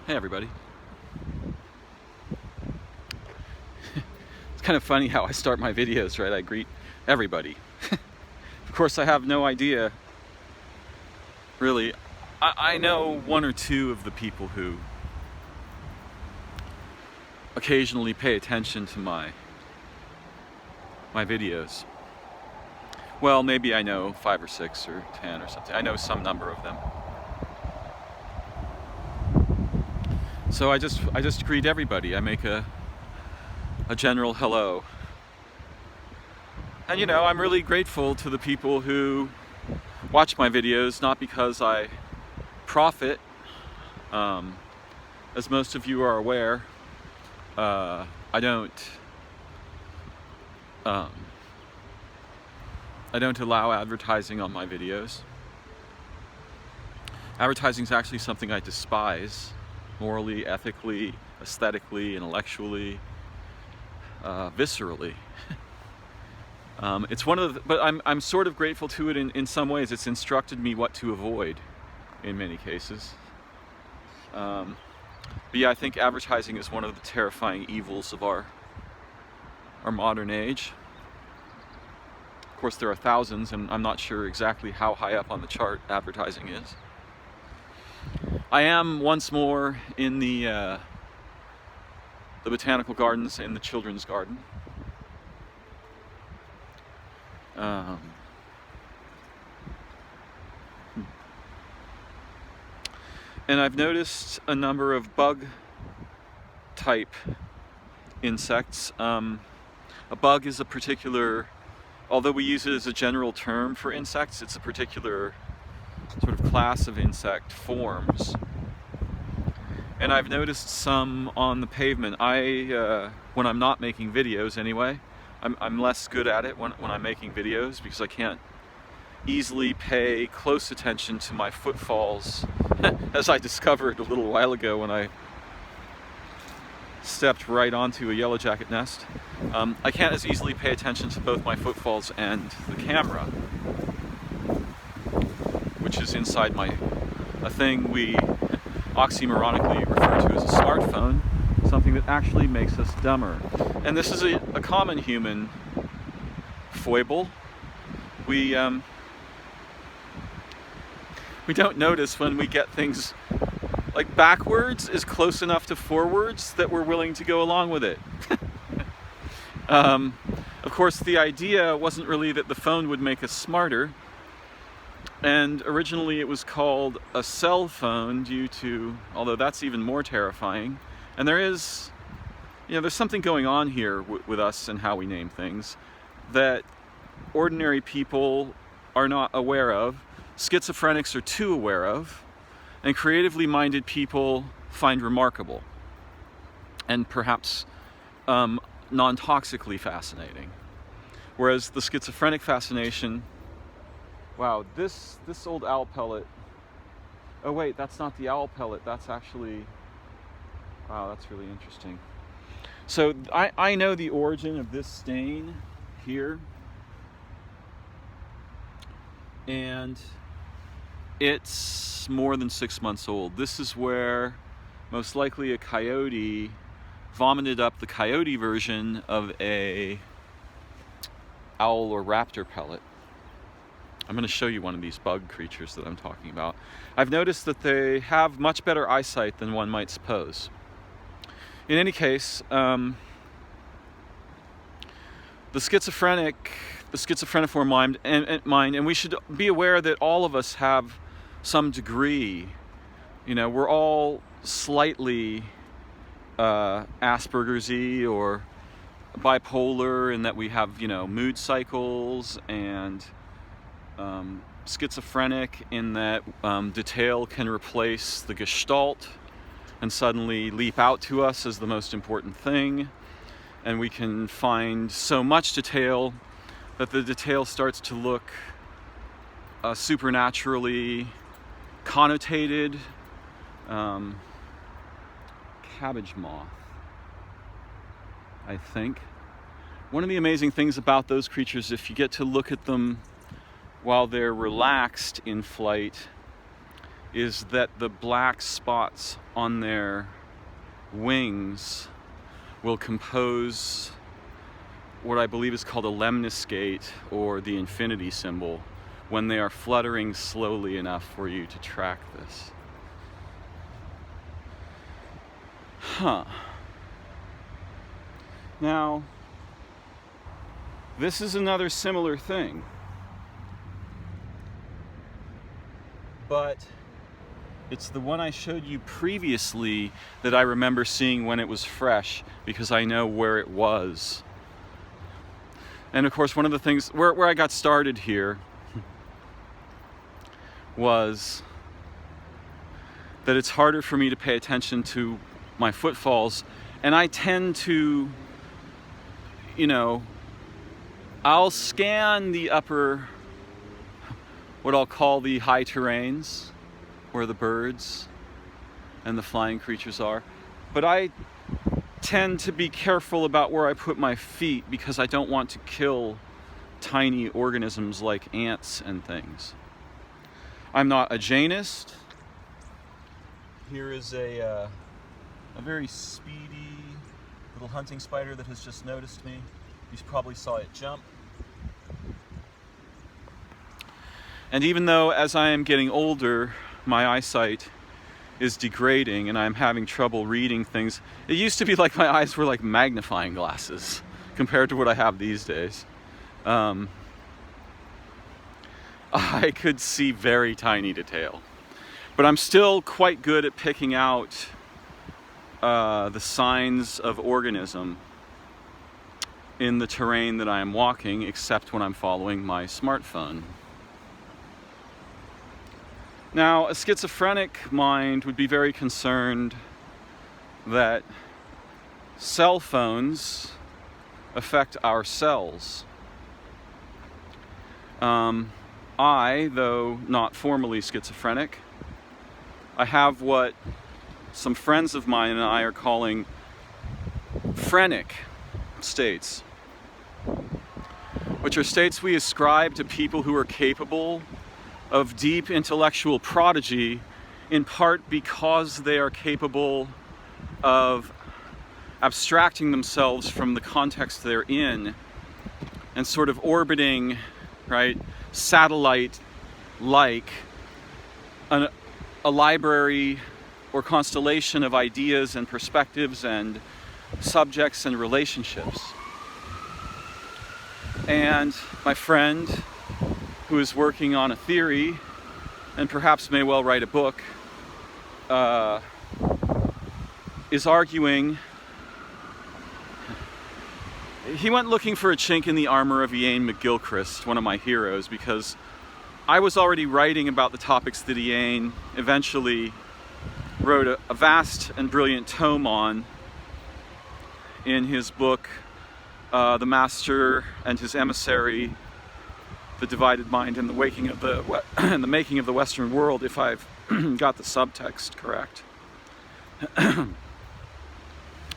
Hey everybody. It's kind of funny how I start my videos, right? I greet everybody. Of course, I have no idea, really. I know one or two of the people who occasionally pay attention to my videos. Well, maybe I know 5 or 6 or 10 or something. I know some number of them. So I just greet everybody. I make a general hello. And you know, I'm really grateful to the people who watch my videos, not because I profit, as most of you are aware. I don't allow advertising on my videos. Advertising is actually something I despise, morally, ethically, aesthetically, intellectually, viscerally. It's one of the, but I'm sort of grateful to it in some ways. It's instructed me what to avoid in many cases. But yeah, I think advertising is one of the terrifying evils of our modern age. Of course, there are thousands, and I'm not sure exactly how high up on the chart advertising is. I am once more in the botanical gardens in the children's garden. And I've noticed a number of bug type insects. A bug is a particular, although we use it as a general term for insects, it's a particular sort of class of insect forms. And I've noticed some on the pavement. When I'm not making videos anyway, I'm less good at it when I'm making videos because I can't easily pay close attention to my footfalls, as I discovered a little while ago when I stepped right onto a yellow jacket nest. I can't as easily pay attention to both my footfalls and the camera, which is inside a thing we oxymoronically refer to as a smartphone, something that actually makes us dumber. And this is a common human foible. We don't notice when we get things like backwards is close enough to forwards that we're willing to go along with it. Of course, the idea wasn't really that the phone would make us smarter. And originally it was called a cell phone although that's even more terrifying. And there's something going on here with us and how we name things that ordinary people are not aware of, schizophrenics are too aware of, and creatively minded people find remarkable and perhaps non-toxically fascinating. Whereas the schizophrenic fascination, wow, this old owl pellet, oh wait, that's not the owl pellet, that's actually, wow, that's really interesting. So I know the origin of this stain here, and it's more than 6 months old. This is where most likely a coyote vomited up the coyote version of a owl or raptor pellet. I'm going to show you one of these bug creatures that I'm talking about. I've noticed that they have much better eyesight than one might suppose. In any case, the schizophreniform mind, and we should be aware that all of us have some degree, we're all slightly Aspergers-y or bipolar in that we have, mood cycles, and schizophrenic in that detail can replace the gestalt and suddenly leap out to us as the most important thing. And we can find so much detail that the detail starts to look supernaturally connotated. Cabbage moth, I think. One of the amazing things about those creatures, if you get to look at them while they're relaxed in flight, is that the black spots on their wings will compose what I believe is called a lemniscate, or the infinity symbol, when they are fluttering slowly enough for you to track this. Now, this is another similar thing, but it's the one I showed you previously that I remember seeing when it was fresh, because I know where it was. And of course, one of the things where I got started here was that it's harder for me to pay attention to my footfalls, and I tend to, I'll scan the upper, what I'll call the high terrains, where the birds and the flying creatures are, but I tend to be careful about where I put my feet, because I don't want to kill tiny organisms like ants and things. I'm not a Janist. Here is a very speedy little hunting spider that has just noticed me. You probably saw it jump. And even though as I am getting older, my eyesight is degrading and I'm having trouble reading things, it used to be like my eyes were like magnifying glasses compared to what I have these days. I could see very tiny detail, but I'm still quite good at picking out the signs of organism in the terrain that I am walking, except when I'm following my smartphone. Now, a schizophrenic mind would be very concerned that cell phones affect our cells. I, though not formally schizophrenic, I have what some friends of mine and I are calling Phrenic states, which are states we ascribe to people who are capable of deep intellectual prodigy, in part because they are capable of abstracting themselves from the context they're in and sort of orbiting, right, satellite-like a library or constellation of ideas and perspectives and subjects and relationships. And my friend, who is working on a theory and perhaps may well write a book, is arguing. He went looking for a chink in the armor of Iain McGilchrist, one of my heroes, because I was already writing about the topics that Iain eventually wrote a vast and brilliant tome on in his book, The Master and His Emissary, The Divided Mind and the Waking of and the Making of the Western World, if I've got the subtext correct.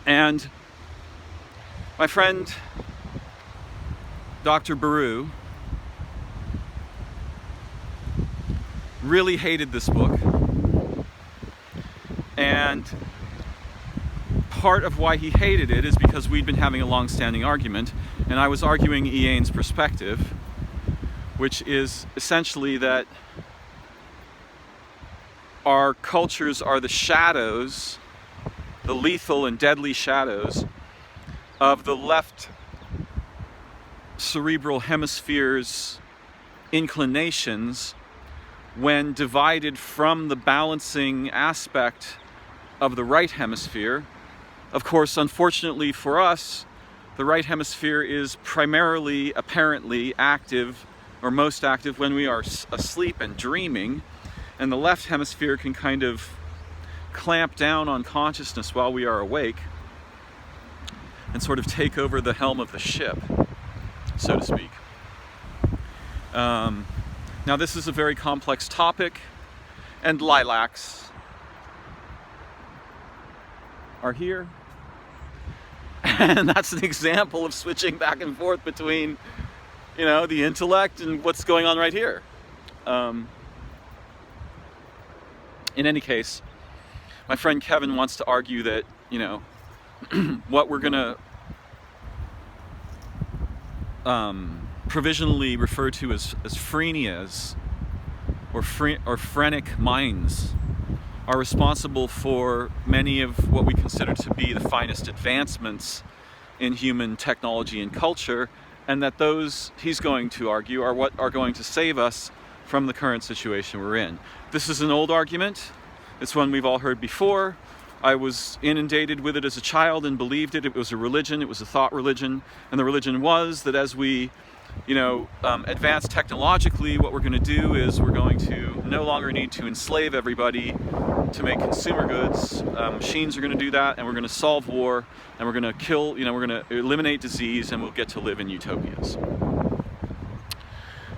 And my friend, Dr. Baru, really hated this book. And part of why he hated it is because we'd been having a long-standing argument, and I was arguing Iain's perspective, which is essentially that our cultures are the shadows, the lethal and deadly shadows of the left cerebral hemisphere's inclinations when divided from the balancing aspect of the right hemisphere. Of course, unfortunately for us, the right hemisphere is primarily, apparently, active, or most active when we are asleep and dreaming, and the left hemisphere can kind of clamp down on consciousness while we are awake and sort of take over the helm of the ship, so to speak. Now, this is a very complex topic, and lilacs are here. And that's an example of switching back and forth between, the intellect and what's going on right here. In any case, my friend Kevin wants to argue that, you know, what we're going to provisionally refer to as Phrenias or Phrenic Minds are responsible for many of what we consider to be the finest advancements in human technology and culture, and that those, he's going to argue, are what are going to save us from the current situation we're in. This is an old argument. It's one we've all heard before. I was inundated with it as a child and believed it. It was a religion. It was a thought religion. And the religion was that as we, you know, advance technologically, what we're going to do is we're going to no longer need to enslave everybody to make consumer goods. Machines are going to do that, and we're going to solve war, and we're going to kill, you know, we're going to eliminate disease, and we'll get to live in utopias.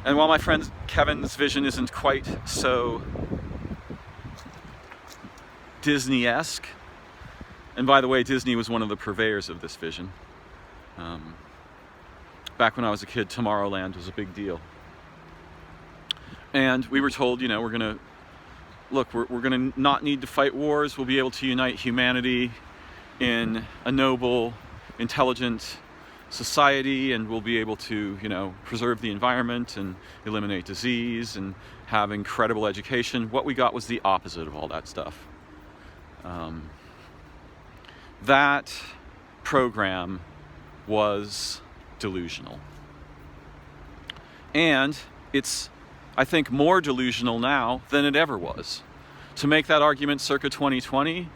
And while my friend Kevin's vision isn't quite so Disney-esque, and by the way, Disney was one of the purveyors of this vision. Back when I was a kid, Tomorrowland was a big deal. And we were told, you know, we're going to not need to fight wars. We'll be able to unite humanity in a noble, intelligent society, and we'll be able to, you know, preserve the environment and eliminate disease and have incredible education. What we got was the opposite of all that stuff. That program was delusional. And it's, I think, more delusional now than it ever was. To make that argument circa 2020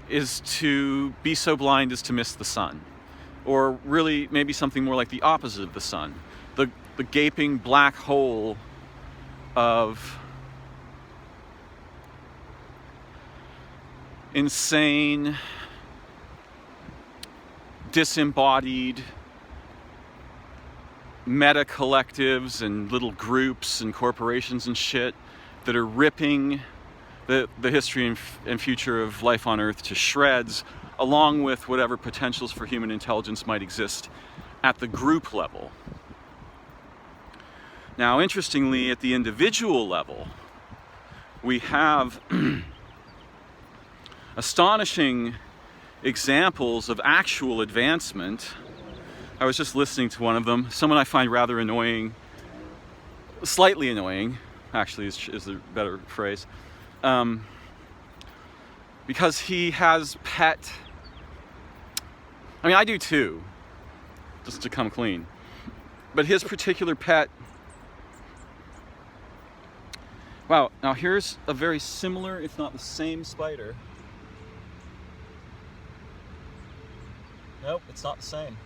is to be so blind as to miss the sun. Or really, maybe something more like the opposite of the sun. The gaping black hole of insane, disembodied meta collectives and little groups and corporations and shit that are ripping the history and future of life on Earth to shreds, along with whatever potentials for human intelligence might exist at the group level. Now, interestingly, at the individual level, we have astonishing examples of actual advancement. I was just listening to one of them, someone I find rather annoying, slightly annoying, actually is the better phrase, because he has pet, I mean, I do too, just to come clean, but his particular pet, wow, now here's a very similar, if not the same spider. Nope, it's not the same.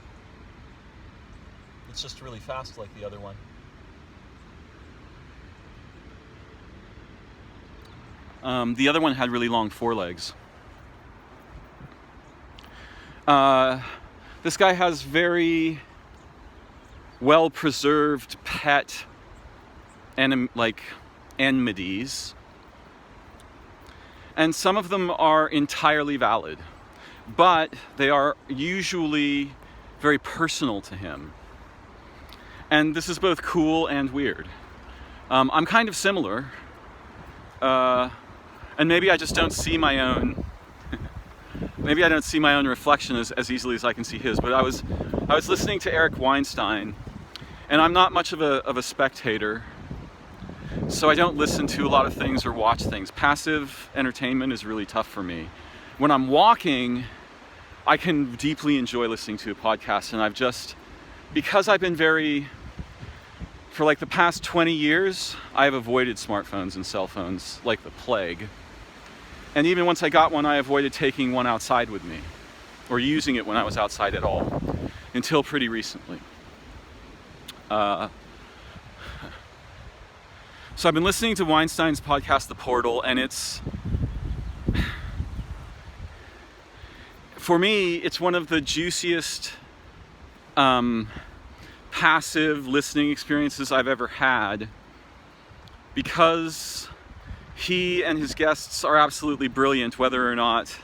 It's just really fast like the other one. The other one had really long forelegs. This guy has very well-preserved pet enmities. And some of them are entirely valid, but they are usually very personal to him. And this is both cool and weird. I'm kind of similar, and maybe I just don't see my own. Maybe I don't see my own reflection as easily as I can see his. But I was listening to Eric Weinstein, and I'm not much of a spectator, so I don't listen to a lot of things or watch things. Passive entertainment is really tough for me. When I'm walking, I can deeply enjoy listening to a podcast, and because I've been for like the past 20 years, I've avoided smartphones and cell phones like the plague. And even once I got one, I avoided taking one outside with me, or using it when I was outside at all, until pretty recently. So I've been listening to Weinstein's podcast, The Portal, and for me, it's one of the juiciest passive listening experiences I've ever had, because he and his guests are absolutely brilliant, whether or not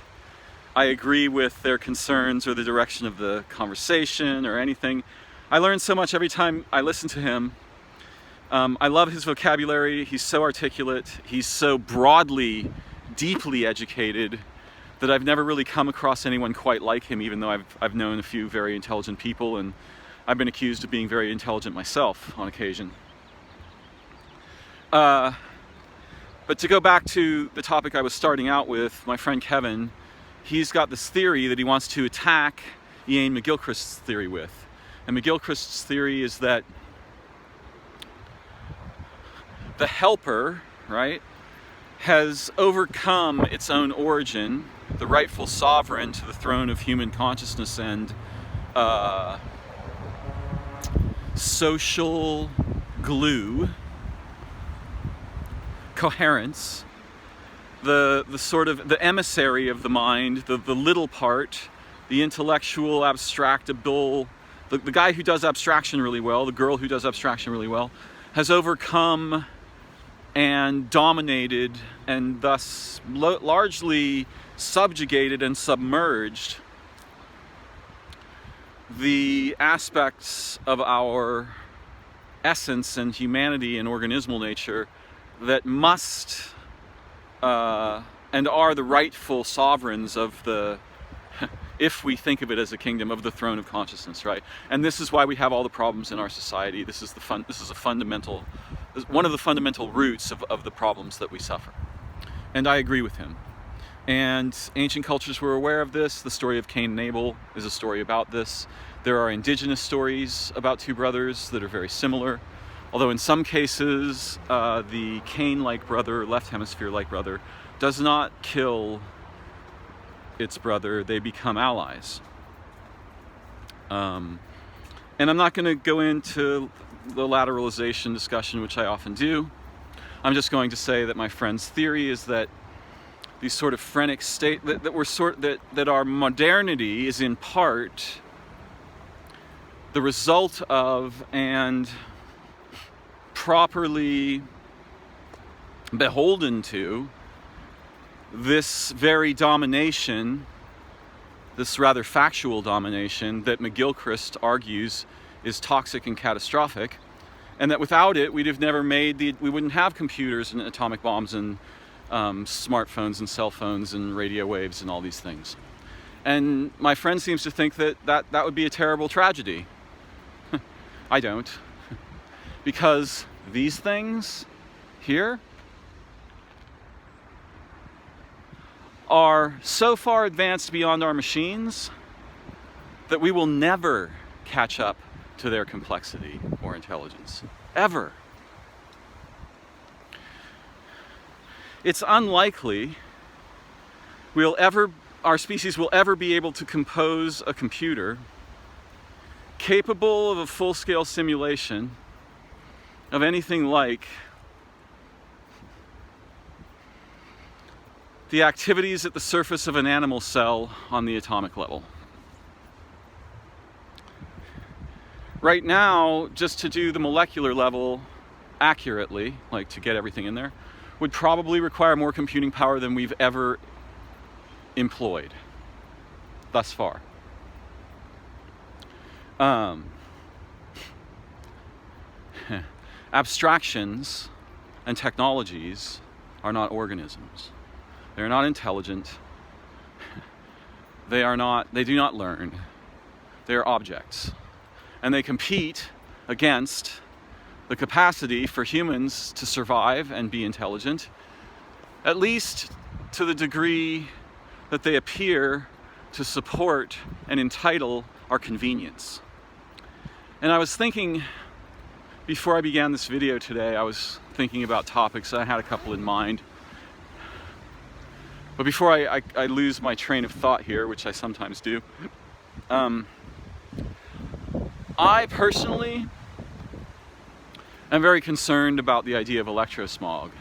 I agree with their concerns or the direction of the conversation or anything. I learn so much every time I listen to him. I love his vocabulary. He's so articulate. He's so broadly deeply educated that I've never really come across anyone quite like him, even though I've known a few very intelligent people, and I've been accused of being very intelligent myself on occasion. But to go back to the topic I was starting out with, my friend Kevin, he's got this theory that he wants to attack Iain McGilchrist's theory with. And McGilchrist's theory is that the helper, right, has overcome its own origin, the rightful sovereign to the throne of human consciousness and social glue, coherence, the sort of the emissary of the mind, the little part, the intellectual, abstractable, the guy who does abstraction really well, the girl who does abstraction really well, has overcome and dominated and thus largely subjugated and submerged the aspects of our essence and humanity and organismal nature that must and are the rightful sovereigns of the, if we think of it as a kingdom, of the throne of consciousness, right? And this is why we have all the problems in our society. This is one of the fundamental roots of the problems that we suffer. And I agree with him. And ancient cultures were aware of this. The story of Cain and Abel is a story about this. There are indigenous stories about two brothers that are very similar. Although in some cases, the Cain-like brother, left hemisphere-like brother, does not kill its brother. They become allies. And I'm not going to go into the lateralization discussion, which I often do. I'm just going to say that my friend's theory is that these sort of phrenic state that our modernity is in part the result of and properly beholden to this very domination, this rather factual domination that McGilchrist argues is toxic and catastrophic, and that without it we wouldn't have computers and atomic bombs and smartphones and cell phones and radio waves and all these things. And my friend seems to think that would be a terrible tragedy. I don't. Because these things here are so far advanced beyond our machines that we will never catch up to their complexity or intelligence. Ever. It's unlikely our species will ever be able to compose a computer capable of a full-scale simulation of anything like the activities at the surface of an animal cell on the atomic level. Right now, just to do the molecular level accurately, like to get everything in there, would probably require more computing power than we've ever employed thus far. Abstractions and technologies are not organisms. They're not intelligent. They do not learn. They are objects. And they compete against the capacity for humans to survive and be intelligent, at least to the degree that they appear to support and entitle our convenience. And I was thinking, before I began this video today, I was thinking about topics. I had a couple in mind. But before I lose my train of thought here, which I sometimes do, I personally am very concerned about the idea of electrosmog.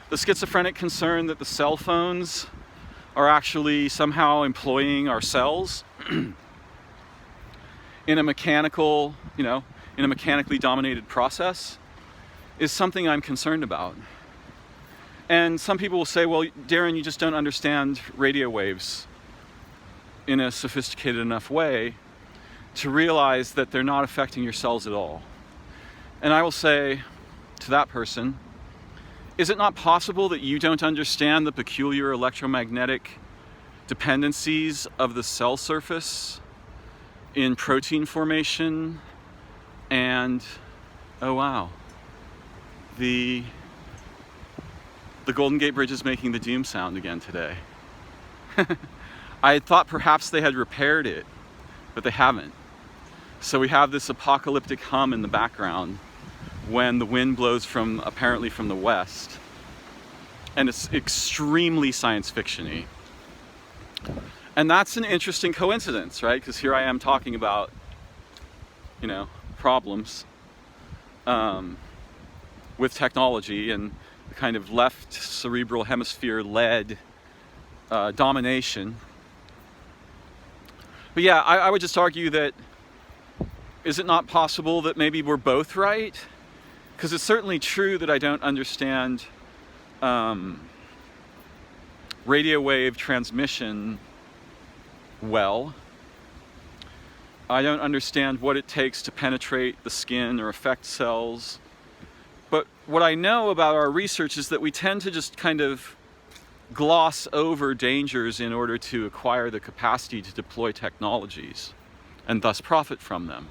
The schizophrenic concern that the cell phones are actually somehow employing our cells in a mechanically dominated process is something I'm concerned about. And some people will say, well, Darren, you just don't understand radio waves in a sophisticated enough way to realize that they're not affecting your cells at all. And I will say to that person, Is it not possible that you don't understand the peculiar electromagnetic dependencies of the cell surface in protein formation? And, oh wow, the Golden Gate Bridge is making the doom sound again today. I had thought perhaps they had repaired it, but they haven't. So we have this apocalyptic hum in the background when the wind blows apparently from the west. And it's extremely science fiction-y. And that's an interesting coincidence, right? Because here I am talking about, problems with technology and the kind of left cerebral hemisphere-led domination. But yeah, I would just argue that, is it not possible that maybe we're both right? Because it's certainly true that I don't understand radio wave transmission well. I don't understand what it takes to penetrate the skin or affect cells. But what I know about our research is that we tend to just kind of gloss over dangers in order to acquire the capacity to deploy technologies and thus profit from them.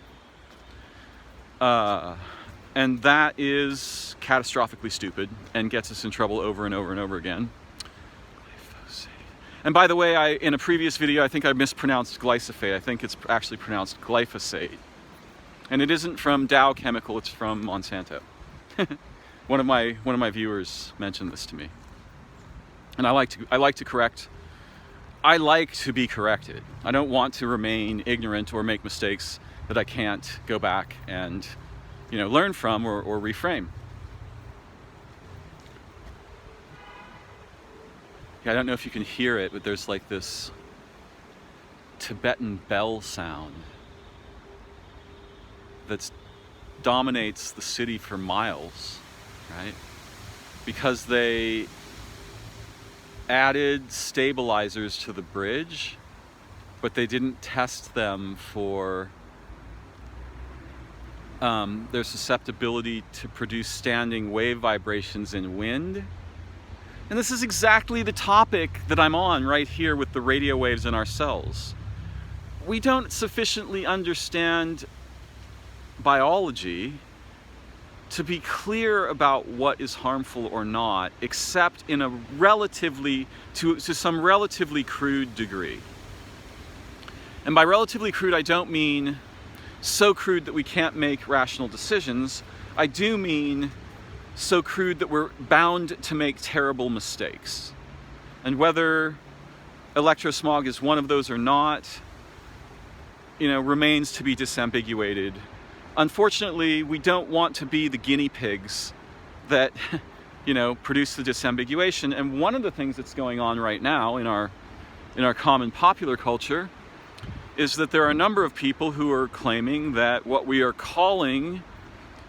And that is catastrophically stupid and gets us in trouble over and over and over again. And by the way, in a previous video, I think I mispronounced glyphosate. I think it's actually pronounced glyphosate. And it isn't from Dow Chemical, it's from Monsanto. One of my viewers mentioned this to me. And I like to be corrected. I don't want to remain ignorant or make mistakes that I can't go back and learn from or reframe. Yeah, I don't know if you can hear it, but there's like this Tibetan bell sound that dominates the city for miles, right? Because they added stabilizers to the bridge, but they didn't test them for their susceptibility to produce standing wave vibrations in wind. And this is exactly the topic that I'm on right here with the radio waves in our cells. We don't sufficiently understand biology to be clear about what is harmful or not, except in a to some relatively crude degree. And by relatively crude, I don't mean so crude that we can't make rational decisions. I do mean so crude that we're bound to make terrible mistakes. And whether electrosmog is one of those or not, remains to be disambiguated. Unfortunately, we don't want to be the guinea pigs that, produce the disambiguation. And one of the things that's going on right now in our common popular culture is that there are a number of people who are claiming that what we are calling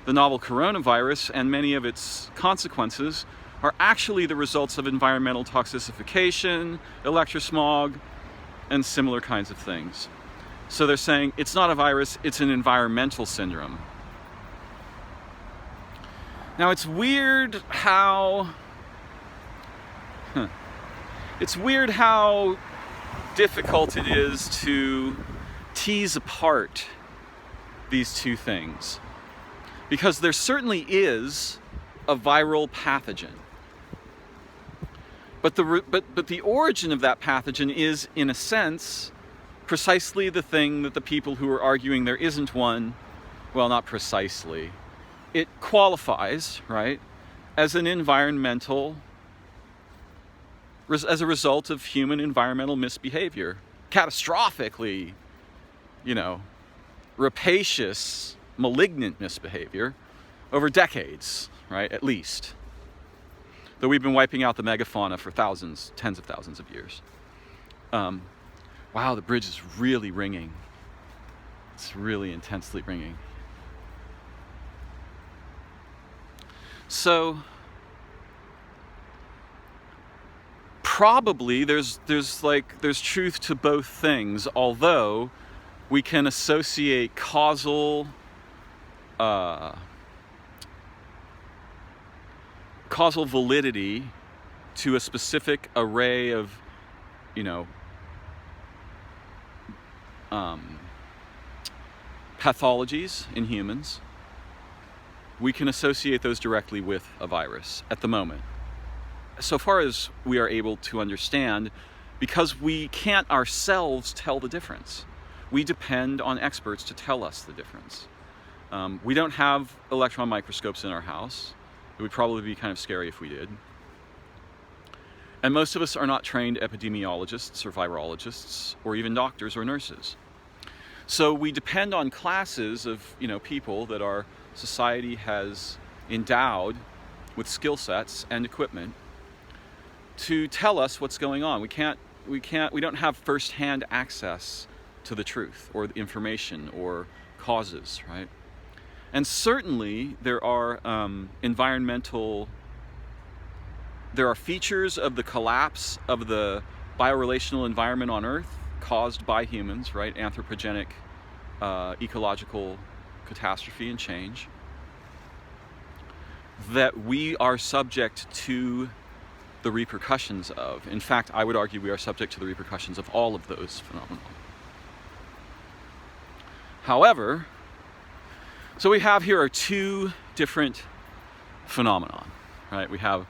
the novel coronavirus and many of its consequences are actually the results of environmental toxification, electrosmog, and similar kinds of things. So they're saying it's not a virus, it's an environmental syndrome. Now it's weird how difficult it is to tease apart these two things. Because there certainly is a viral pathogen. But the origin of that pathogen is, in a sense, precisely the thing that the people who are arguing there isn't one, well, not precisely. It qualifies, right, as an environmental, as a result of human environmental misbehavior. Catastrophically, rapacious, malignant misbehavior over decades, right, at least. Though we've been wiping out the megafauna for tens of thousands of years. Wow, the bridge is really ringing. It's really intensely ringing. So, probably there's truth to both things, although we can associate causal causal validity to a specific array of, pathologies in humans, we can associate those directly with a virus at the moment. So far as we are able to understand, because we can't ourselves tell the difference. We depend on experts to tell us the difference. We don't have electron microscopes in our house. It would probably be kind of scary if we did. And most of us are not trained epidemiologists or virologists or even doctors or nurses. So we depend on classes of, people that our society has endowed with skill sets and equipment to tell us what's going on. We don't have first-hand access to the truth or the information or causes, right? And certainly there are there are features of the collapse of the biorelational environment on Earth caused by humans, right? Anthropogenic ecological catastrophe and change, that we are subject to the repercussions of. In fact, I would argue we are subject to the repercussions of all of those phenomena. However, so we have here are two different phenomena, right? We have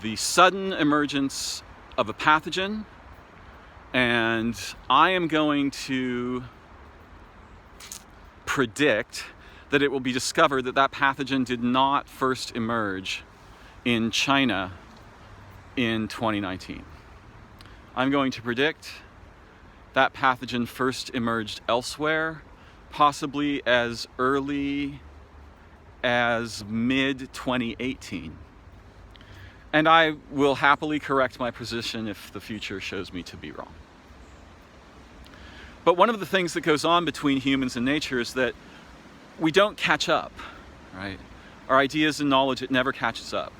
the sudden emergence of a pathogen, and I am going to predict that it will be discovered that that pathogen did not first emerge in China in 2019. I'm going to predict that pathogen first emerged elsewhere, possibly as early as mid-2018. And I will happily correct my position if the future shows me to be wrong. But one of the things that goes on between humans and nature is that we don't catch up, right? Our ideas and knowledge, it never catches up.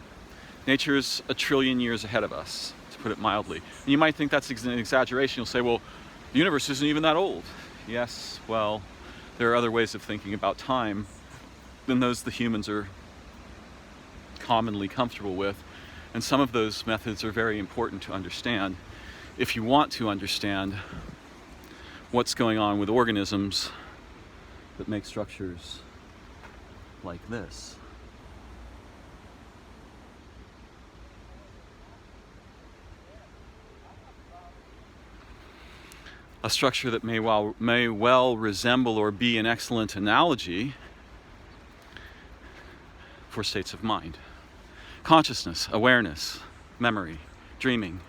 Nature is 1 trillion years ahead of us, to put it mildly. And you might think that's an exaggeration. You'll say, well, the universe isn't even that old. Yes, well, there are other ways of thinking about time than those the humans are commonly comfortable with. And some of those methods are very important to understand if you want to understand what's going on with organisms that make structures like this. A structure that may well resemble or be an excellent analogy for states of mind. Consciousness, awareness, memory, dreaming,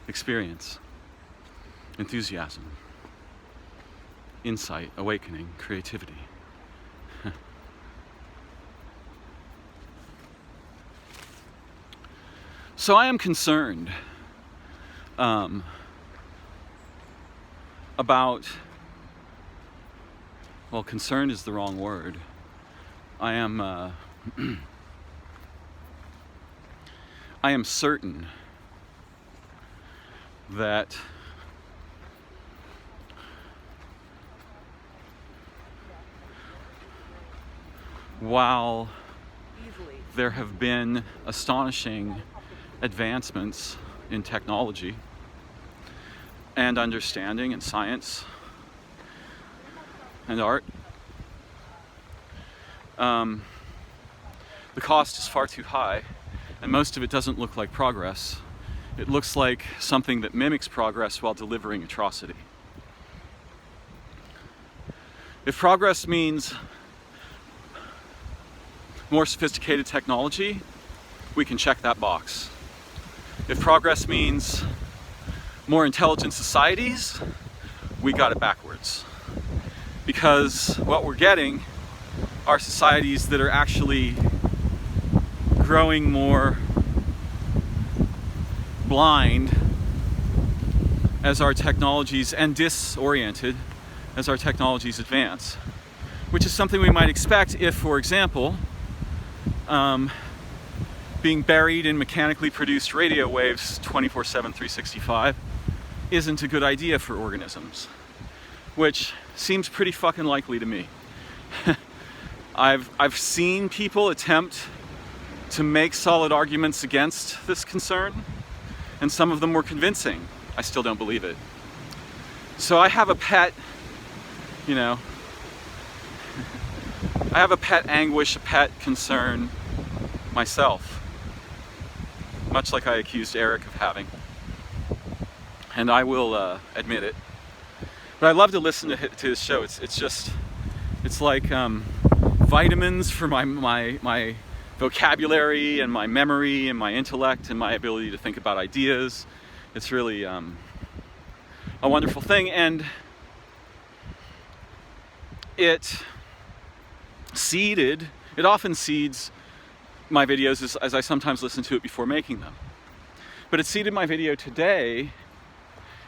experience, enthusiasm, insight, awakening, creativity. So I am concerned about, well, concerned is the wrong word. I am certain that while there have been astonishing advancements in technology and understanding and science and art, the cost is far too high, and most of it doesn't look like progress. It looks like something that mimics progress while delivering atrocity. If progress means more sophisticated technology, we can check that box. If progress means more intelligent societies, we got it backwards. Because what we're getting are societies that are actually growing more blind as our technologies, and disoriented as our technologies advance. Which is something we might expect if, for example, being buried in mechanically produced radio waves 24/7, 365 isn't a good idea for organisms, which seems pretty fucking likely to me. I've seen people attempt to make solid arguments against this concern, and some of them were convincing. I still don't believe it. So I have a pet, I have a pet anguish, a pet concern myself, much like I accused Eric of having. And I will admit it. But I love to listen to his show. It's like vitamins for my vocabulary and my memory and my intellect and my ability to think about ideas. It's really a wonderful thing, and it often seeds my videos as I sometimes listen to it before making them. But it seeded my video today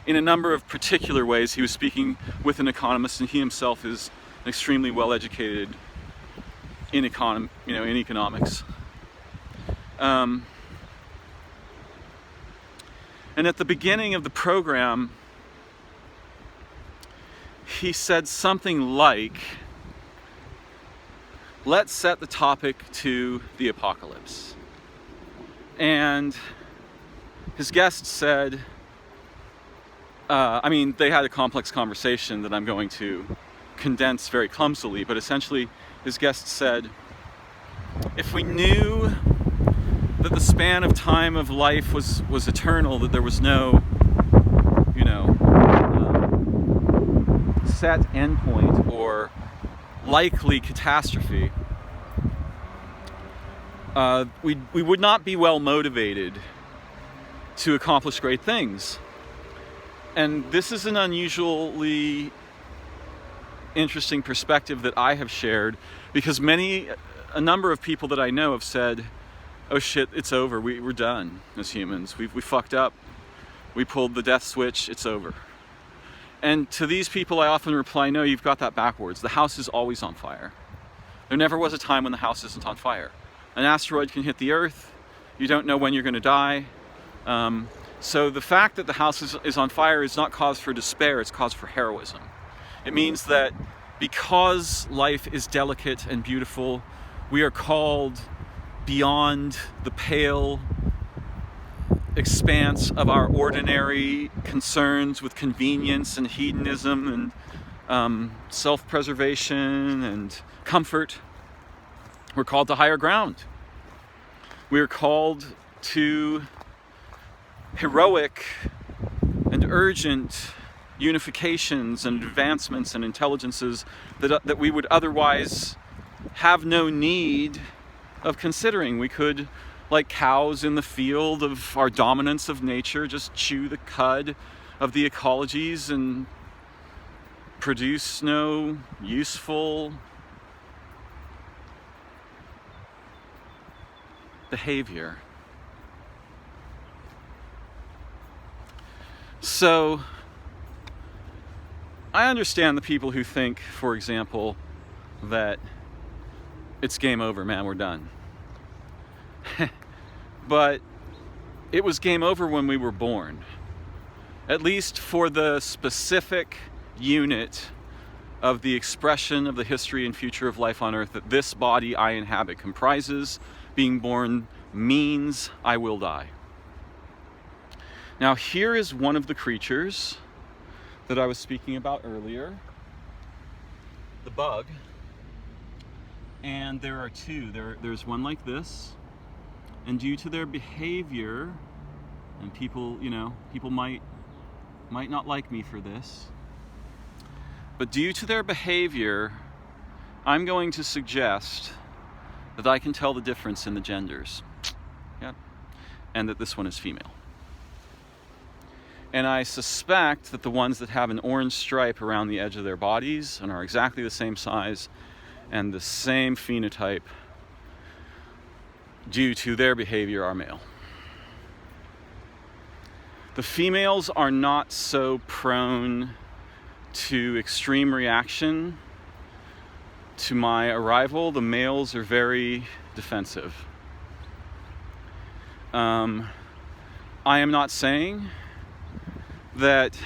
in a number of particular ways. He was speaking with an economist, and he himself is extremely well educated in economics. And at the beginning of the program, he said something like, let's set the topic to the apocalypse. And his guest said, they had a complex conversation that I'm going to condense very clumsily, but essentially his guest said, if we knew that the span of time of life was eternal, that there was no, set endpoint or likely catastrophe, we would not be well motivated to accomplish great things. And this is an unusually interesting perspective that I have shared, because a number of people that I know have said, oh shit, it's over, we're done as humans, we fucked up, we pulled the death switch, it's over. And to these people I often reply, no, you've got that backwards. The house is always on fire. There never was a time when the house isn't on fire. An asteroid can hit the Earth, you don't know when you're going to die. So the fact that the house is on fire is not cause for despair, it's cause for heroism. It means that because life is delicate and beautiful, we are called beyond the pale expanse of our ordinary concerns with convenience and hedonism and self-preservation and comfort. We're called to higher ground. We're called to heroic and urgent unifications and advancements and intelligences that we would otherwise have no need of considering. We could, like cows in the field of our dominance of nature, just chew the cud of the ecologies and produce no useful behavior. So I understand the people who think, for example, that it's game over, man, we're done. But it was game over when we were born. At least for the specific unit of the expression of the history and future of life on Earth that this body I inhabit comprises. Being born means I will die. Now here is one of the creatures that I was speaking about earlier, the bug. And there are two. There's one like this, and due to their behavior, and people might not like me for this, but due to their behavior, I'm going to suggest that I can tell the difference in the genders. Yeah. And that this one is female. And I suspect that the ones that have an orange stripe around the edge of their bodies and are exactly the same size and the same phenotype due to their behavior are male. The females are not so prone to extreme reaction to my arrival. The males are very defensive. I am not saying that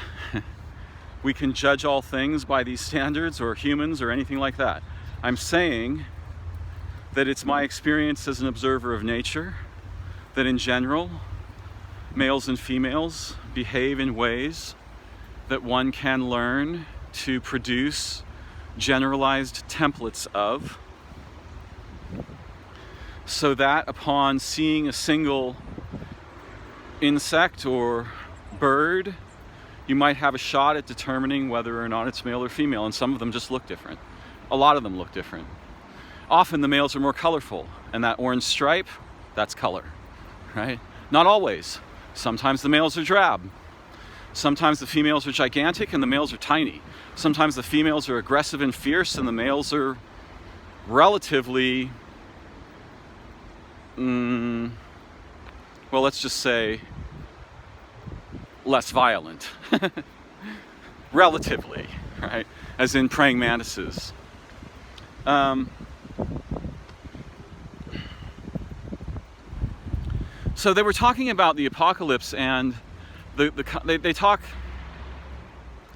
we can judge all things by these standards or humans or anything like that. I'm saying that it's my experience as an observer of nature that in general, males and females behave in ways that one can learn to produce generalized templates of, so that upon seeing a single insect or bird, you might have a shot at determining whether or not it's male or female, and some of them just look different. A lot of them look different. Often the males are more colorful, and that orange stripe, that's color, right? Not always. Sometimes the males are drab. Sometimes the females are gigantic and the males are tiny. Sometimes the females are aggressive and fierce and the males are relatively, well, let's just say less violent. Relatively, right? As in praying mantises. So they were talking about the apocalypse, and they talk.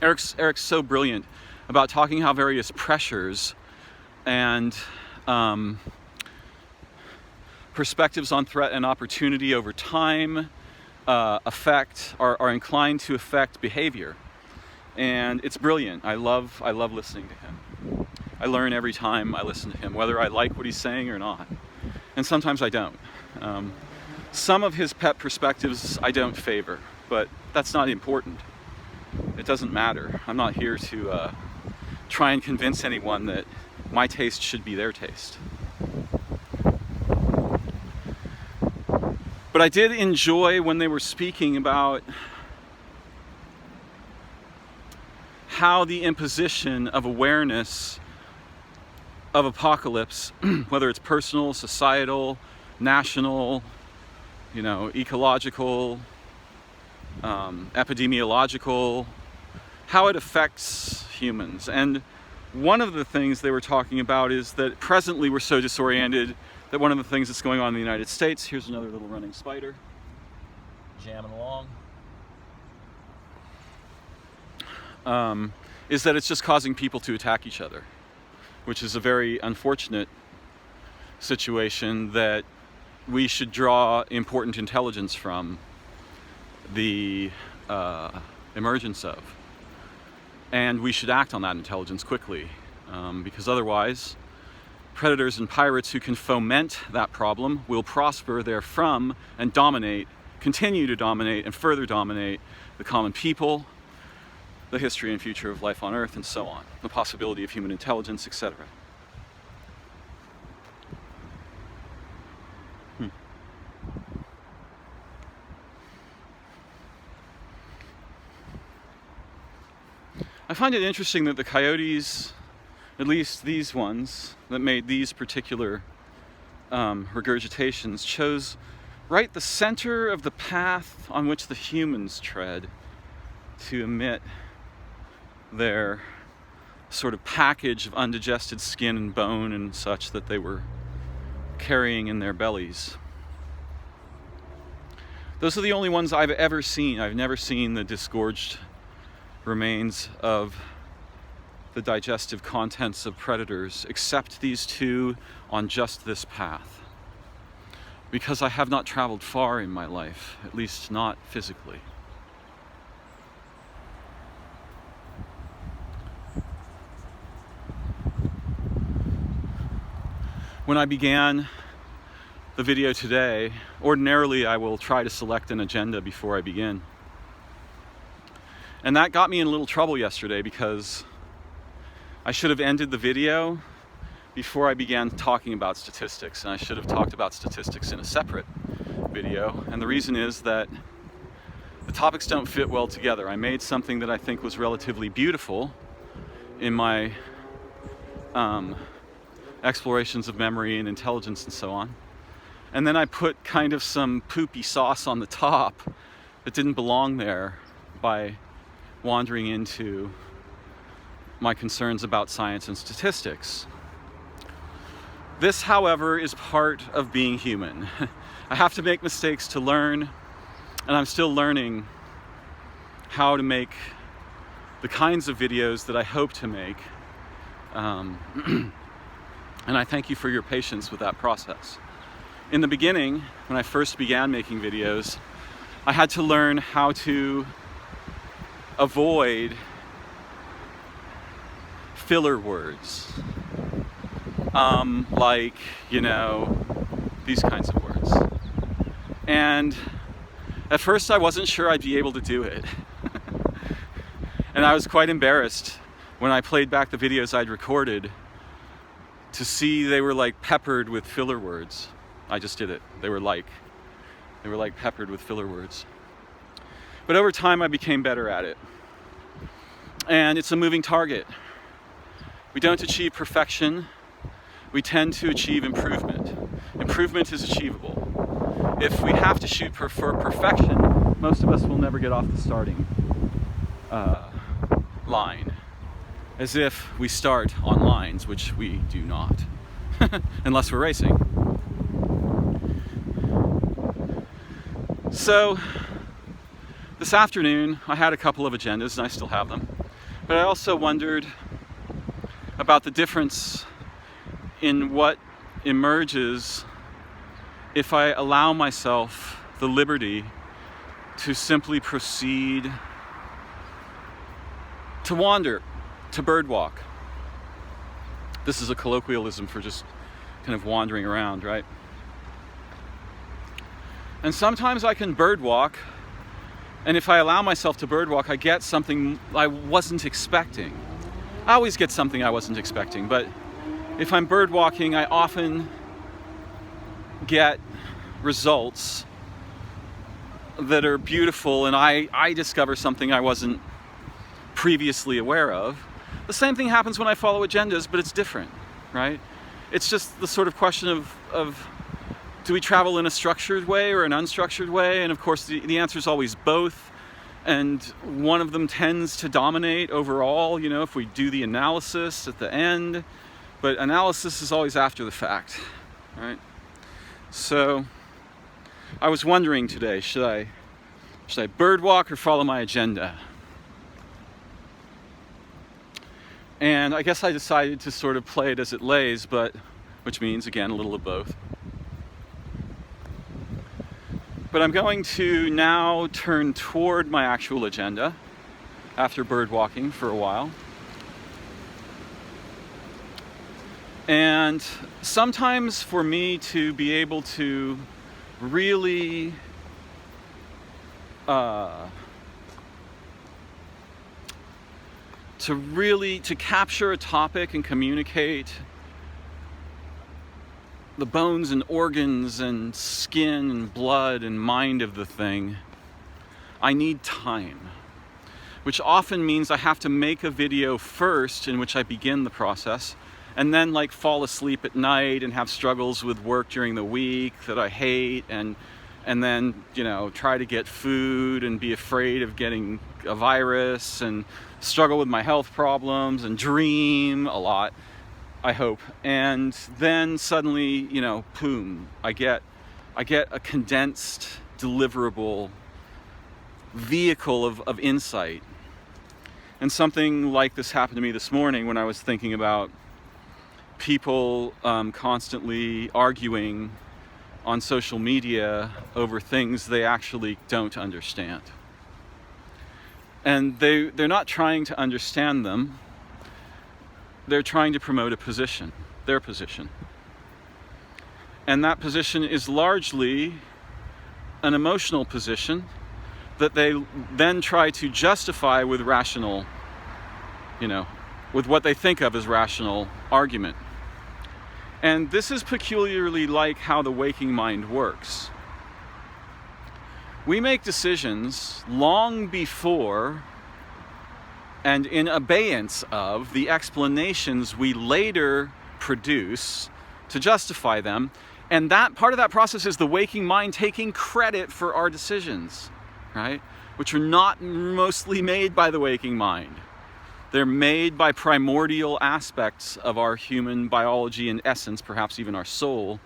Eric's so brilliant about talking how various pressures and perspectives on threat and opportunity over time are inclined to affect behavior, and it's brilliant. I love listening to him. I learn every time I listen to him, whether I like what he's saying or not, and sometimes I don't. Some of his pet perspectives I don't favor, but that's not important. It doesn't matter. I'm not here to try and convince anyone that my taste should be their taste. But I did enjoy when they were speaking about how the imposition of awareness of apocalypse, whether it's personal, societal, national, ecological, epidemiological, how it affects humans. And one of the things they were talking about is that presently we're so disoriented that one of the things that's going on in the United States, here's another little running spider, jamming along, is that it's just causing people to attack each other, which is a very unfortunate situation that we should draw important intelligence from the emergence of. And we should act on that intelligence quickly, because otherwise predators and pirates who can foment that problem will prosper therefrom and continue to dominate and further dominate the common people, the history and future of life on Earth, and so on, the possibility of human intelligence, etc. I find it interesting that the coyotes, at least these ones that made these particular regurgitations, chose right the center of the path on which the humans tread to emit their sort of package of undigested skin and bone and such that they were carrying in their bellies. Those are the only ones I've ever seen. I've never seen the disgorged remains of the digestive contents of predators, except these two on just this path. Because I have not traveled far in my life, at least not physically. When I began the video today, ordinarily I will try to select an agenda before I begin. And that got me in a little trouble yesterday because I should have ended the video before I began talking about statistics, and I should have talked about statistics in a separate video. And the reason is that the topics don't fit well together. I made something that I think was relatively beautiful in my explorations of memory and intelligence and so on. And then I put kind of some poopy sauce on the top that didn't belong there by wandering into my concerns about science and statistics. This, however, is part of being human. I have to make mistakes to learn, and I'm still learning how to make the kinds of videos that I hope to make And I thank you for your patience with that process. In the beginning, when I first began making videos, I had to learn how to avoid filler words. Like, these kinds of words. And at first I wasn't sure I'd be able to do it. And I was quite embarrassed when I played back the videos I'd recorded to see they were like peppered with filler words. I just did it. They were like peppered with filler words. But over time I became better at it. And it's a moving target. We don't achieve perfection. We tend to achieve improvement. Improvement is achievable. If we have to shoot for perfection, most of us will never get off the starting line. As if we start on lines, which we do not, unless we're racing. So, this afternoon, I had a couple of agendas, and I still have them. But I also wondered about the difference in what emerges if I allow myself the liberty to simply proceed to wander, to birdwalk. This is a colloquialism for just kind of wandering around, right? And sometimes I can birdwalk, and if I allow myself to birdwalk, I get something I wasn't expecting. I always get something I wasn't expecting, but if I'm birdwalking, I often get results that are beautiful, and I discover something I wasn't previously aware of. The same thing happens when I follow agendas, but it's different, right? It's just the sort of question of do we travel in a structured way or an unstructured way? And of course the answer is always both, and one of them tends to dominate overall, if we do the analysis at the end, but analysis is always after the fact, right? So I was wondering today, should I birdwalk or follow my agenda? And I guess I decided to sort of play it as it lays, which means, again, a little of both. But I'm going to now turn toward my actual agenda after birdwalking for a while. And sometimes for me to be able to really to capture a topic and communicate the bones and organs and skin and blood and mind of the thing, I need time, which often means I have to make a video first in which I begin the process, and then fall asleep at night and have struggles with work during the week that I hate, and then try to get food and be afraid of getting a virus and struggle with my health problems and dream a lot, I hope. And then suddenly, boom, I get a condensed, deliverable vehicle of insight. And something like this happened to me this morning when I was thinking about people constantly arguing on social media over things they actually don't understand. And they're not trying to understand them. They're trying to promote a position, their position. And that position is largely an emotional position that they then try to justify with rational, with what they think of as rational argument. And this is peculiarly like how the waking mind works. We make decisions long before and in abeyance of the explanations we later produce to justify them. And that part of that process is the waking mind taking credit for our decisions, right? Which are not mostly made by the waking mind. They're made by primordial aspects of our human biology and essence, perhaps even our soul,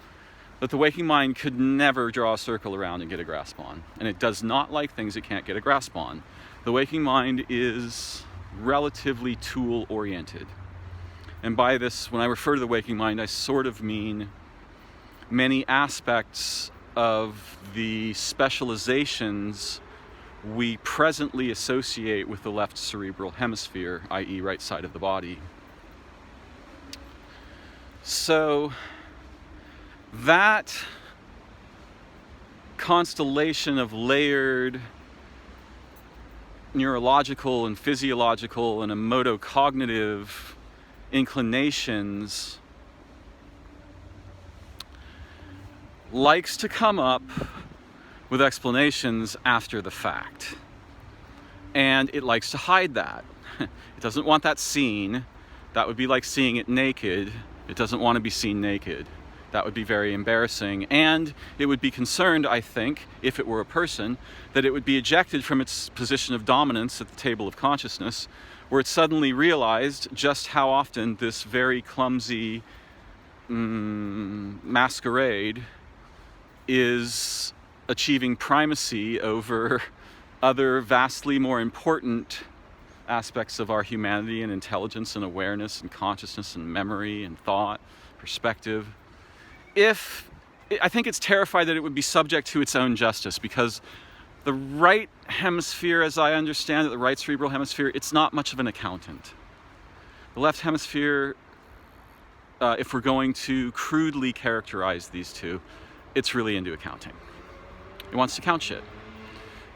that the waking mind could never draw a circle around and get a grasp on. And it does not like things it can't get a grasp on. The waking mind is relatively tool-oriented. And by this, when I refer to the waking mind, I sort of mean many aspects of the specializations we presently associate with the left cerebral hemisphere, i.e. right side of the body. So that constellation of layered neurological and physiological and emotocognitive inclinations likes to come up with explanations after the fact. And it likes to hide that. It doesn't want that seen. That would be like seeing it naked. It doesn't want to be seen naked. That would be very embarrassing. And it would be concerned, I think, if it were a person, that it would be ejected from its position of dominance at the table of consciousness, where it suddenly realized just how often this very clumsy masquerade is achieving primacy over other vastly more important aspects of our humanity and intelligence and awareness and consciousness and memory and thought, perspective. I think it's terrified that it would be subject to its own justice, because the right hemisphere, as I understand it, the right cerebral hemisphere, it's not much of an accountant. The left hemisphere, if we're going to crudely characterize these two, it's really into accounting. It wants to count shit.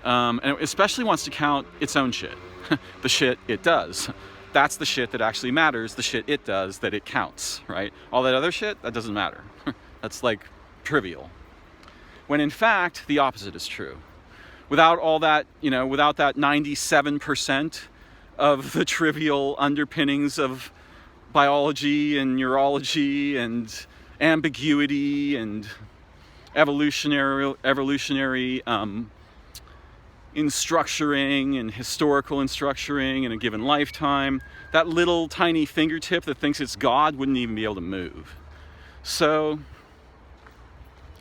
And it especially wants to count its own shit. The shit it does. That's the shit that actually matters, the shit it does that it counts, right? All that other shit, that doesn't matter. That's like trivial. When in fact, the opposite is true. Without all that, without that 97% of the trivial underpinnings of biology and neurology and ambiguity and evolutionary instructuring and historical instructuring in a given lifetime, that little tiny fingertip that thinks it's God wouldn't even be able to move. So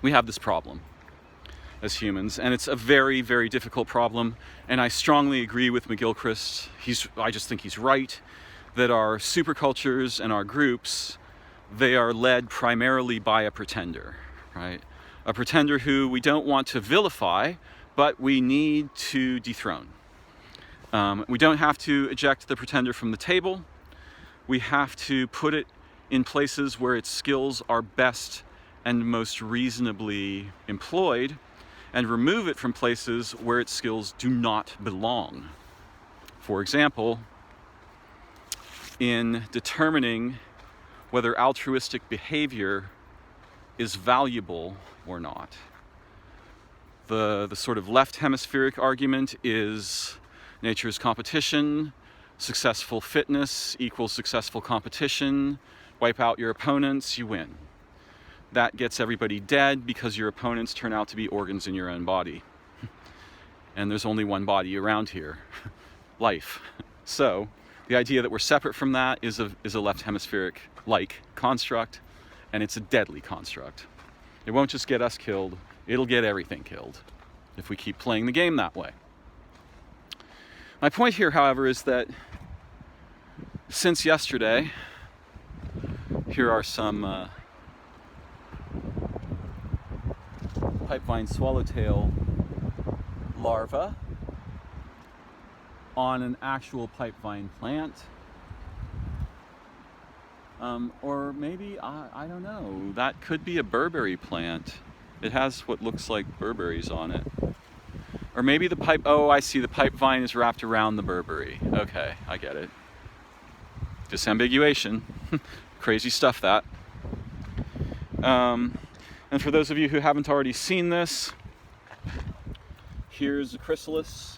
we have this problem as humans, and it's a very, very difficult problem, and I strongly agree with McGilchrist. I just think he's right, that our supercultures and our groups, they are led primarily by a pretender, right? A pretender who we don't want to vilify, but we need to dethrone. We don't have to eject the pretender from the table. We have to put it in places where its skills are best and most reasonably employed, and remove it from places where its skills do not belong. For example, in determining whether altruistic behavior is valuable or not. The sort of left hemispheric argument is nature's competition, successful fitness equals successful competition, wipe out your opponents, you win. That gets everybody dead because your opponents turn out to be organs in your own body. And there's only one body around here, life. So the idea that we're separate from that is a left hemispheric-like construct, and it's a deadly construct. It won't just get us killed, it'll get everything killed if we keep playing the game that way. My point here, however, is that since yesterday, here are some pipevine swallowtail larvae on an actual pipevine plant. Or maybe, I don't know, that could be a Burberry plant. It has what looks like Burberries on it. Or maybe I see, the pipevine is wrapped around the Burberry. Okay, I get it. Disambiguation. Crazy stuff, that. And for those of you who haven't already seen this, here's a chrysalis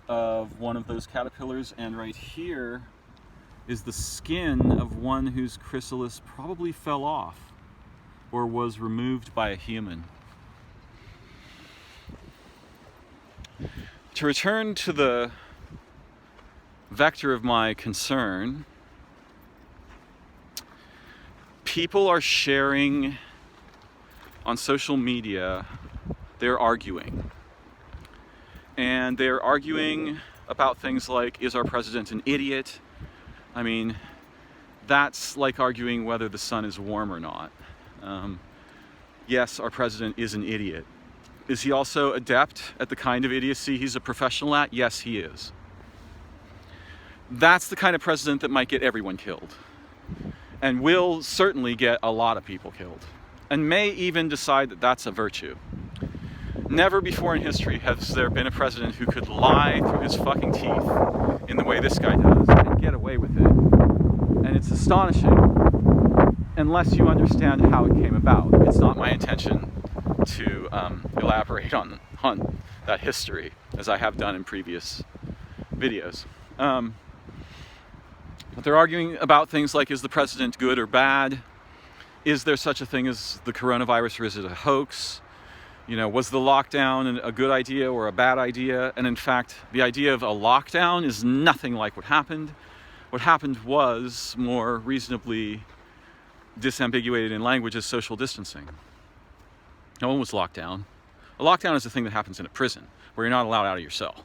of one of those caterpillars, and right here is the skin of one whose chrysalis probably fell off or was removed by a human. To return to the vector of my concern, people are sharing on social media, they're arguing. And they're arguing about things like, is our president an idiot? I mean, that's like arguing whether the sun is warm or not. Yes, our president is an idiot. Is he also adept at the kind of idiocy he's a professional at? Yes, he is. That's the kind of president that might get everyone killed, and will certainly get a lot of people killed, and may even decide that that's a virtue. Never before in history has there been a president who could lie through his fucking teeth in the way this guy does and get away with it. And it's astonishing, unless you understand how it came about. It's not my intention to elaborate on that history, as I have done in previous videos. But they're arguing about things like, is the president good or bad? Is there such a thing as the coronavirus, or is it a hoax? You know, was the lockdown a good idea or a bad idea? And in fact, the idea of a lockdown is nothing like what happened. What happened was more reasonably disambiguated in language as social distancing. No one was locked down. A lockdown is a thing that happens in a prison, where you're not allowed out of your cell.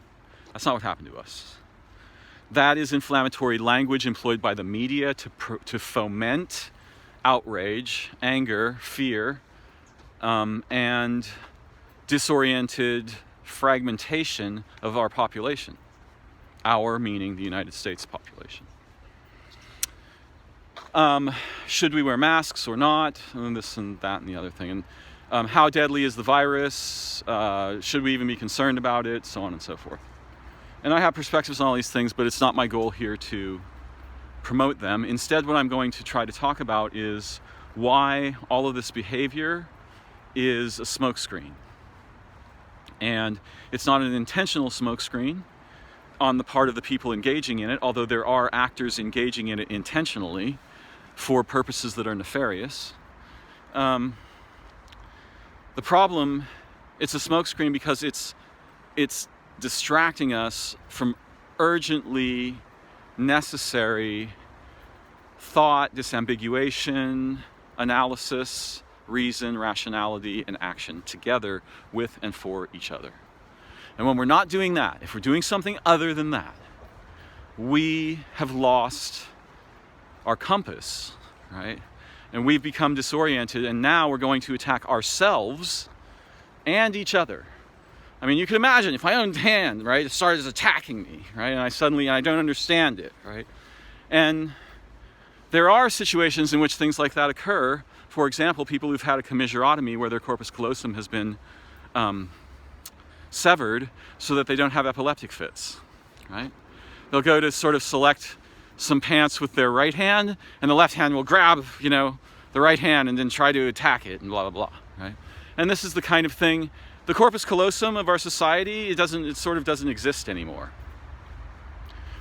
That's not what happened to us. That is inflammatory language employed by the media to foment outrage, anger, fear, and disoriented fragmentation of our population. Our meaning the United States population. Should we wear masks or not? And this and that and the other thing. And how deadly is the virus? Should we even be concerned about it? So on and so forth. And I have perspectives on all these things, but it's not my goal here to promote them. Instead, what I'm going to try to talk about is why all of this behavior is a smokescreen. And it's not an intentional smokescreen on the part of the people engaging in it, although there are actors engaging in it intentionally for purposes that are nefarious. The problem, it's a smokescreen because it's distracting us from urgently necessary thought, disambiguation, analysis, reason, rationality, and action together with and for each other. And when we're not doing that, if we're doing something other than that, we have lost our compass, right? And we've become disoriented, and now we're going to attack ourselves and each other. I mean, you can imagine if my own hand, right, started attacking me, right, and I don't understand it, right? And there are situations in which things like that occur. For example, people who've had a commissurotomy where their corpus callosum has been severed so that they don't have epileptic fits, right? They'll go to sort of select some pants with their right hand, and the left hand will grab, the right hand and then try to attack it and blah, blah, blah, right? And this is the kind of thing, the corpus callosum of our society, it sort of doesn't exist anymore.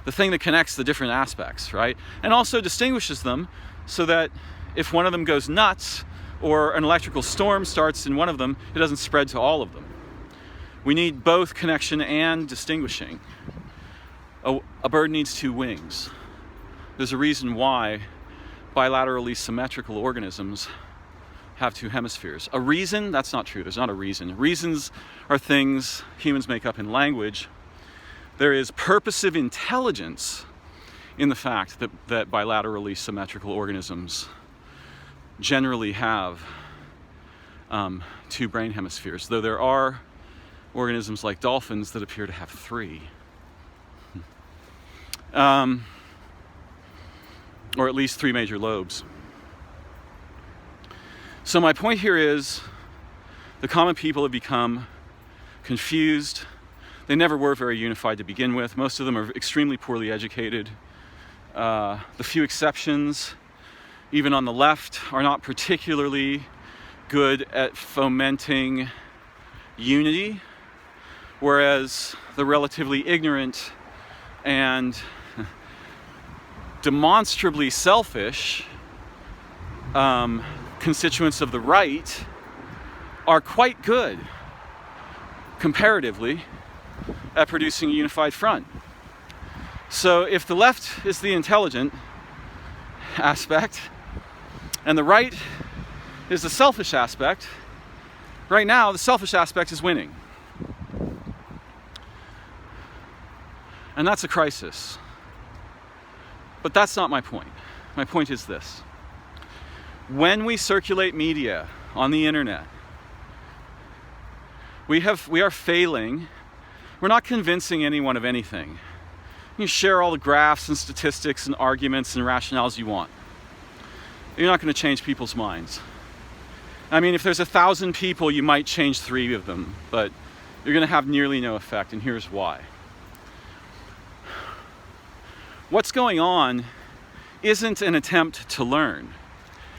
The thing that connects the different aspects, right? And also distinguishes them so that if one of them goes nuts or an electrical storm starts in one of them, it doesn't spread to all of them. We need both connection and distinguishing. A bird needs two wings. There's a reason why bilaterally symmetrical organisms have two hemispheres. A reason? That's not true. There's not a reason. Reasons are things humans make up in language. There is purposive intelligence in the fact that bilaterally symmetrical organisms generally have two brain hemispheres, though there are organisms like dolphins that appear to have three. Or at least three major lobes. So my point here is the common people have become confused. They never were very unified to begin with. Most of them are extremely poorly educated. The few exceptions, even on the left, are not particularly good at fomenting unity, whereas the relatively ignorant and demonstrably selfish constituents of the right are quite good, comparatively, at producing a unified front. So if the left is the intelligent aspect and the right is the selfish aspect, right now the selfish aspect is winning. And that's a crisis. But that's not my point. My point is this. When we circulate media on the internet, we are failing. We're not convincing anyone of anything. You share all the graphs and statistics and arguments and rationales you want. You're not going to change people's minds. I mean, if there's 1,000 people, you might change 3 of them, but you're going to have nearly no effect, and here's why. What's going on isn't an attempt to learn.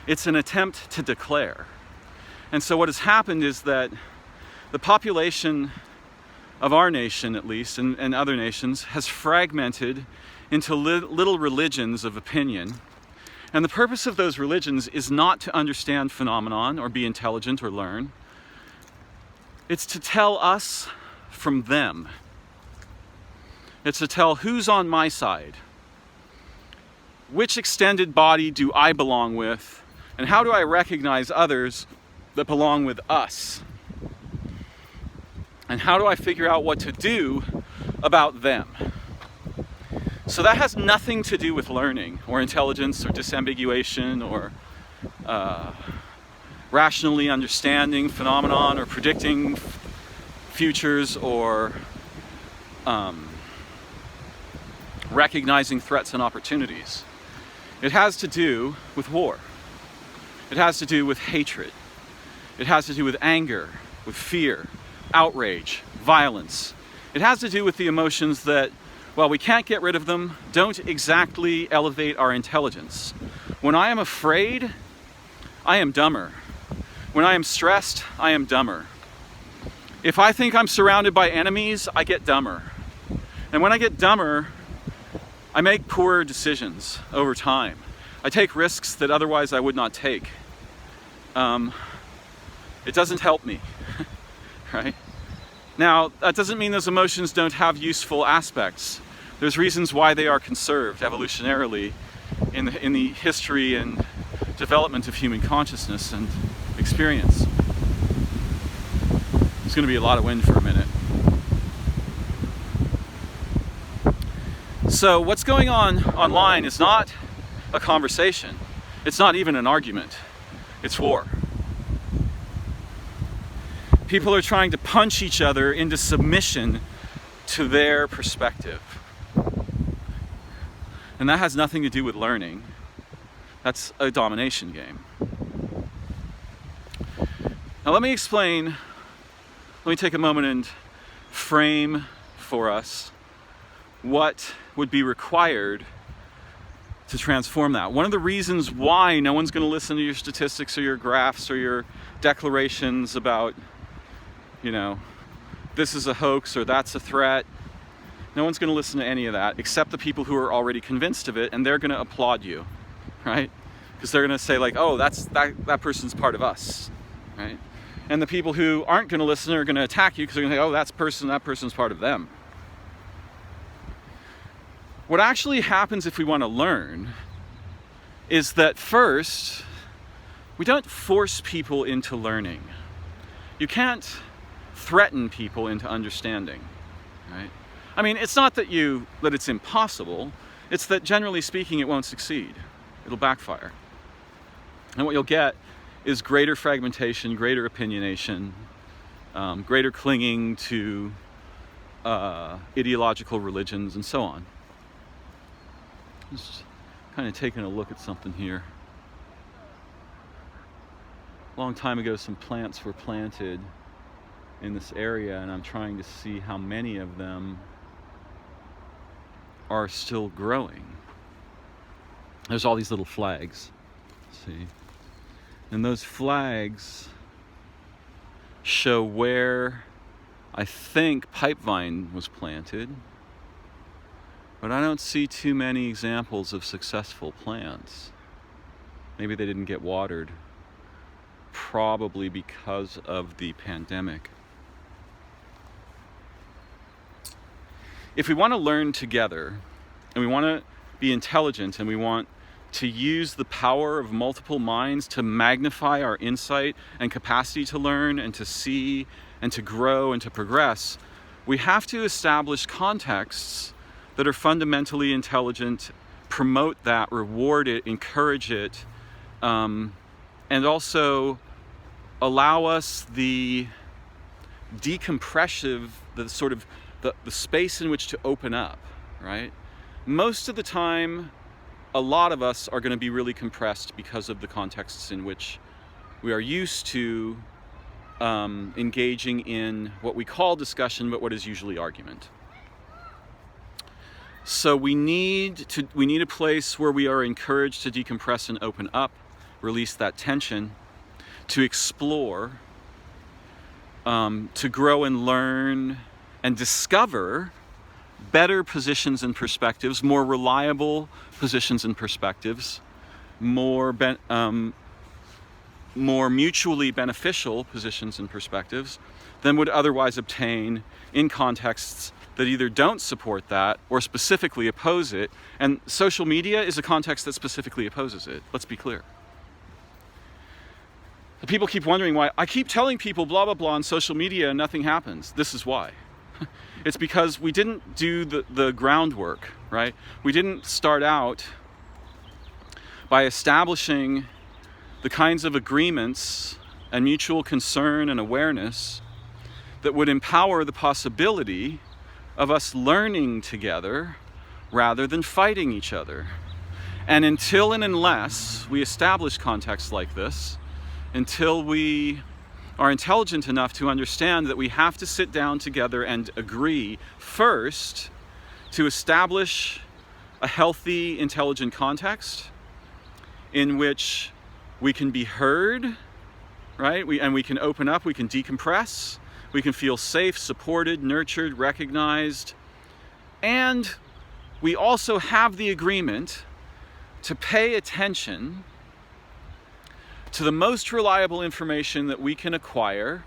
It's an attempt to declare. And so what has happened is that the population of our nation, at least, and other nations, has fragmented into little religions of opinion. And the purpose of those religions is not to understand phenomenon or be intelligent or learn. It's to tell us from them. It's to tell who's on my side. Which extended body do I belong with? And how do I recognize others that belong with us? And how do I figure out what to do about them? So that has nothing to do with learning or intelligence or disambiguation or rationally understanding phenomenon or predicting futures or recognizing threats and opportunities. It has to do with war. It has to do with hatred. It has to do with anger, with fear, outrage, violence. It has to do with the emotions that, while we can't get rid of them, don't exactly elevate our intelligence. When I am afraid, I am dumber. When I am stressed, I am dumber. If I think I'm surrounded by enemies, I get dumber. And when I get dumber, I make poor decisions over time. I take risks that otherwise I would not take. It doesn't help me, right? Now, that doesn't mean those emotions don't have useful aspects. There's reasons why they are conserved evolutionarily in the history and development of human consciousness and experience. There's going to be a lot of wind for a minute. So what's going on online is not a conversation. It's not even an argument. It's war. People are trying to punch each other into submission to their perspective. And that has nothing to do with learning. That's a domination game. Now let me take a moment and frame for us what would be required to transform that. One of the reasons why no one's going to listen to your statistics or your graphs or your declarations about, this is a hoax or that's a threat. No one's going to listen to any of that except the people who are already convinced of it, and they're going to applaud you, right? Because they're going to say like, oh, that person's part of us, right? And the people who aren't going to listen are going to attack you because they're going to say, oh, that person's part of them. What actually happens if we want to learn is that first, we don't force people into learning. You can't threaten people into understanding, right? I mean, it's not that it's impossible. It's that generally speaking, it won't succeed. It'll backfire. And what you'll get is greater fragmentation, greater opinionation, greater clinging to ideological religions, and so on. Just kind of taking a look at something here. A long time ago, some plants were planted in this area, and I'm trying to see how many of them are still growing. There's all these little flags, see? And those flags show where I think pipevine was planted, but I don't see too many examples of successful plants. Maybe they didn't get watered, probably because of the pandemic. If we want to learn together, and we want to be intelligent, and we want to use the power of multiple minds to magnify our insight and capacity to learn and to see and to grow and to progress, we have to establish contexts that are fundamentally intelligent, promote that, reward it, encourage it, and also allow us the decompressive, the sort of the space in which to open up, right? Most of the time, a lot of us are going to be really compressed because of the contexts in which we are used to engaging in what we call discussion, but what is usually argument. So we need a place where we are encouraged to decompress and open up, release that tension, to explore, to grow and learn and discover better positions and perspectives, more reliable positions and perspectives, more mutually beneficial positions and perspectives than would otherwise obtain in contexts that either don't support that or specifically oppose it. And social media is a context that specifically opposes it. Let's be clear. People keep wondering why I keep telling people blah, blah, blah on social media and nothing happens. This is why. It's because we didn't do the groundwork, right? We didn't start out by establishing the kinds of agreements and mutual concern and awareness that would empower the possibility of us learning together rather than fighting each other. And until and unless we establish contexts like this, until we are intelligent enough to understand that we have to sit down together and agree first to establish a healthy, intelligent context in which we can be heard, right? We can open up, we can decompress, we can feel safe, supported, nurtured, recognized, and we also have the agreement to pay attention to the most reliable information that we can acquire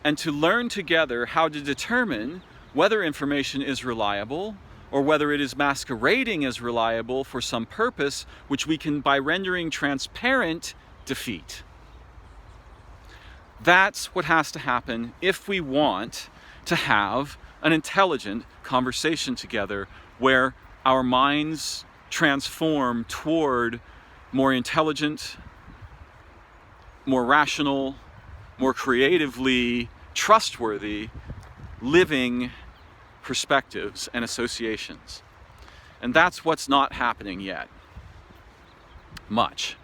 and to learn together how to determine whether information is reliable or whether it is masquerading as reliable for some purpose which we can, by rendering transparent, defeat. That's what has to happen if we want to have an intelligent conversation together where our minds transform toward more intelligent, more rational, more creatively trustworthy living perspectives and associations. And that's what's not happening yet. Much.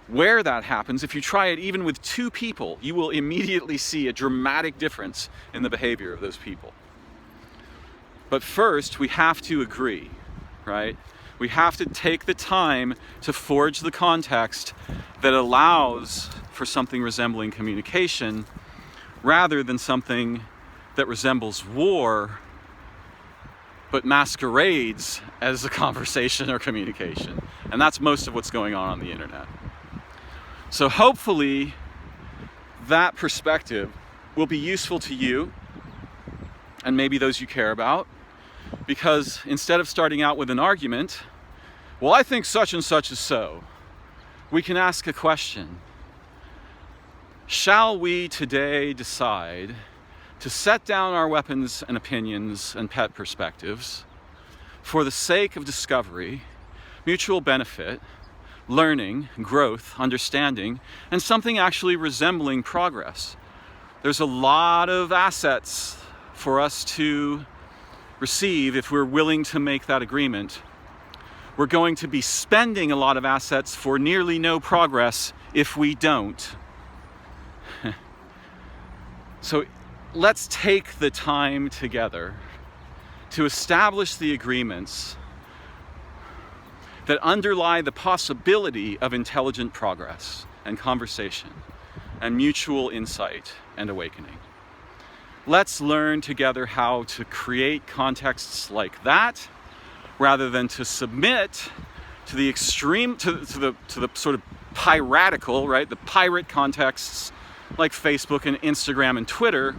Where that happens, if you try it even with two people, you will immediately see a dramatic difference in the behavior of those people. But first, we have to agree, right? We have to take the time to forge the context that allows for something resembling communication rather than something that resembles war but masquerades as a conversation or communication. And that's most of what's going on the internet. So hopefully that perspective will be useful to you and maybe those you care about, because instead of starting out with an argument, well, I think such and such is so, we can ask a question. Shall we today decide to set down our weapons and opinions and pet perspectives for the sake of discovery, mutual benefit, learning, growth, understanding, and something actually resembling progress? There's a lot of assets for us to receive if we're willing to make that agreement. We're going to be spending a lot of assets for nearly no progress if we don't. So let's take the time together to establish the agreements that underlie the possibility of intelligent progress and conversation and mutual insight and awakening. Let's learn together how to create contexts like that rather than to submit to the extreme, to the sort of piratical, right, the pirate contexts like Facebook and Instagram and Twitter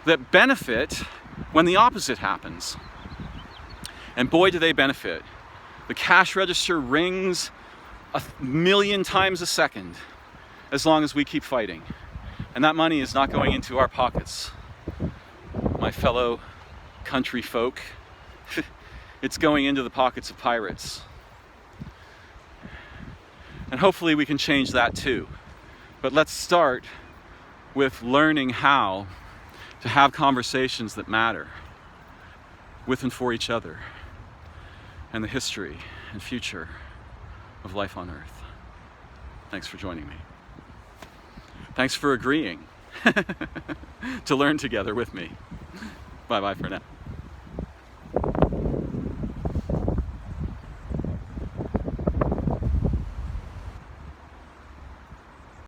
that benefit when the opposite happens. And boy, do they benefit. The cash register rings 1,000,000 times a second as long as we keep fighting. And that money is not going into our pockets. My fellow country folk, it's going into the pockets of pirates. And hopefully we can change that too. But let's start with learning how to have conversations that matter with and for each other and the history and future of life on Earth. Thanks for joining me. Thanks for agreeing to learn together with me. Bye-bye for now.